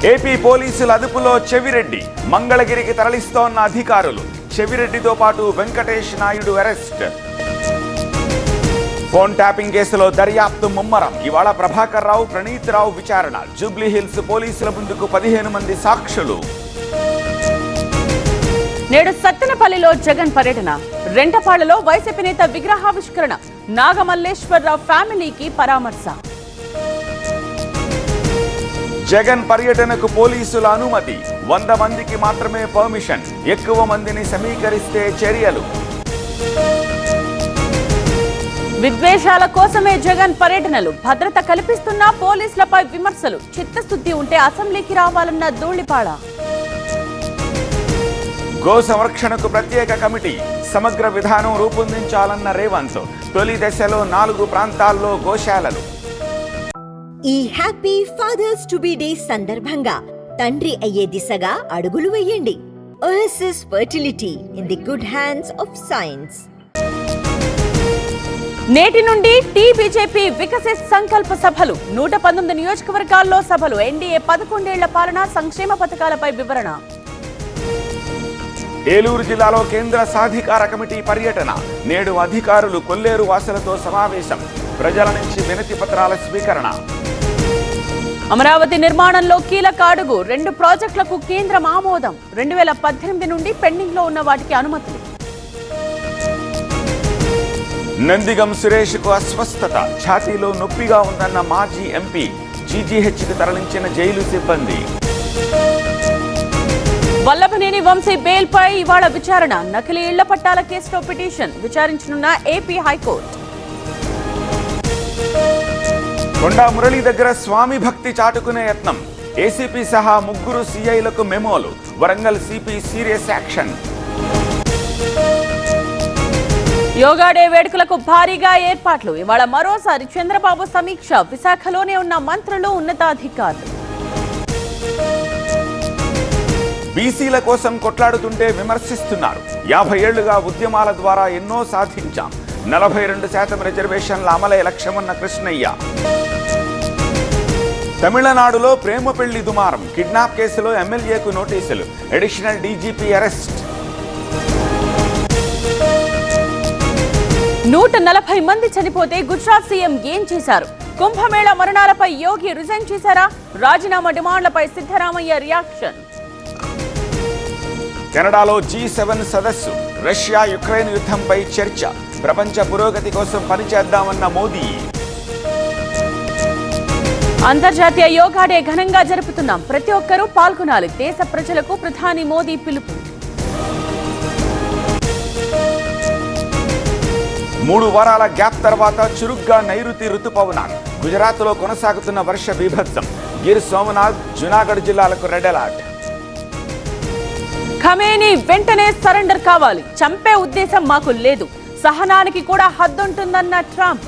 AP పోలీసుల అదుపులో చెవిరెడ్డి, మంగళగిరికి తరలిస్తోన్న అధికారులు. చెవిరెడ్డితో పాటు Venkatesh Naidu arrest. Phone tapping కేసులో దర్యాప్తు ముమ్మరం. ఇవాళ ప్రభాకర్ రావు, ప్రణీత్ రావు విచారణ. జూబ్లీహిల్స్ పోలీసుల ముందుకు 15 మంది సాక్షులు. నేడు సత్తెనపల్లిలో జగన్ పర్యటన. రెంటపాళ్లలో వైసీపీ నేత విగ్రహావిష్కరణ. నాగమల్లేశ్వరరావు ఫ్యామిలీకి పరామర్శ. జగన్ పర్యటనకు పోలీసుల అనుమతి. 100 మందికి మాత్రమే పర్మిషన్. ఎక్కువ మందిని సమీకరిస్తే చర్యలు. విద్వేషాల కోసమే జగన్ పర్యటనలు. భద్రత కల్పిస్తున్న పోలీసులపై విమర్శలు. చిత్తశుద్ధి ఉంటే అసెంబ్లీకి రావాలన్న ధూళిపాడ. గో సంరక్షణకు ప్రత్యేక కమిటీ. సమగ్ర విధానం రూపొందించాలన్న రేవంత్. తొలి దశలో 4 ప్రాంతాల్లో గోశాలలు. ఈ happy father's to be day సందర్భంగా తండ్రి అయ్యే దిశగా అడుగులు వేయండి. OSS fertility in the good hands of science. నేటి నుండి బీజేపీ వికసిత్ సంకల్ప సభలు. 119 నియోజకవర్గాల్లో సభలు. ఎన్డీఏ 11 ఏళ్ల పాలన, సంక్షేమ పథకాలపై వివరణ. ఏలూరు జిల్లాలో కేంద్ర సాధికార కమిటీ పర్యటన. నేడు అధికారులు కొల్లేరు వాసులతో సమావేశం. ప్రజల నుంచి వినతి పత్రాల స్వీకరణ. అమరావతి నిర్మాణంలో కీలక అడుగు. 2 ప్రాజెక్టులకు కేంద్రం ఆమోదం. 2018 నుండి పెండింగ్ లో ఉన్న వాటికి అనుమతులు. నందిగం సురేష్ కు అస్వస్థత. ఛాతీలో నొప్పిగా ఉందన్న మాజీ ఎంపీ. జీజీహెచ్కి తరలించిన జైలు సిబ్బంది. వల్లభనేని వంశీ బెయిల్ పై ఇవాళ విచారణ. నకిలీ ఇళ్ల పట్టాల కేసులో పిటిషన్ విచారించనున్న ఏపీ హైకోర్టు. కొండా మురళి దగ్గర స్వామి భక్తి చాటుకునే యత్నం. ఏసీపీ సహా 3 సీఐలకు మెమోలు. Warangal CP serious action. Yoga day వేడుకలకు భారీగా ఏర్పాట్లు. ఇవాళ మరోసారి చంద్రబాబు సమీక్ష. విశాఖలోనే ఉన్న మంత్రులు, ఉన్నతాధికారులు. బీసీల కోసం కొట్లాడుతుంటే విమర్శిస్తున్నారు. 50 ఏళ్లుగా ఉద్యమాల ద్వారా ఎన్నో సాధించాం. 42% రిజర్వేషన్ల అమలే లక్ష్యమన్న కృష్ణయ్య. తమిళనాడులో ప్రేమ పెళ్లి దుమారం. కిడ్నాప్ కేసులో ఎమ్మెల్యేకు నోటీసులు. Additional DGP arrest. 140 మంది చనిపోతే గుజరాత్ సీఎం ఏం చేశారు? కుంభమేళ మరణాలపై యోగి రిజైన్ చేశారా? రాజీనామా డిమాండ్లపై సిద్ధరామయ్య రియాక్షన్. కెనడాలో G7 సదస్సు. రష్యా యుక్రెయిన్ యుద్ధంపై చర్చ. ప్రపంచ పురోగతి కోసం పనిచేద్దామన్న మోదీ. అంతర్జాతీయ యోగా డే ఘనంగా జరుపుతున్నాం. ప్రతి ఒక్కరూ పాల్గొనాలి. దేశ ప్రజలకు ప్రధాని మోదీ పిలుపు. 3 వారాల గ్యాప్ తర్వాత చురుగ్గా నైరుతి రుతుపవనాలు. గుజరాత్లో కొనసాగుతున్న వర్ష బీభత్సం. గిర్ సోమనాథ్, జునాగఢ్ జిల్లాలకు రెడ్ అలర్ట్. ఖమేనీ వెంటనే సరెండర్ కావాలి. చంపే ఉద్దేశం మాకు లేదు. సహనానికి కూడా హద్దుంటుందన్న ట్రంప్.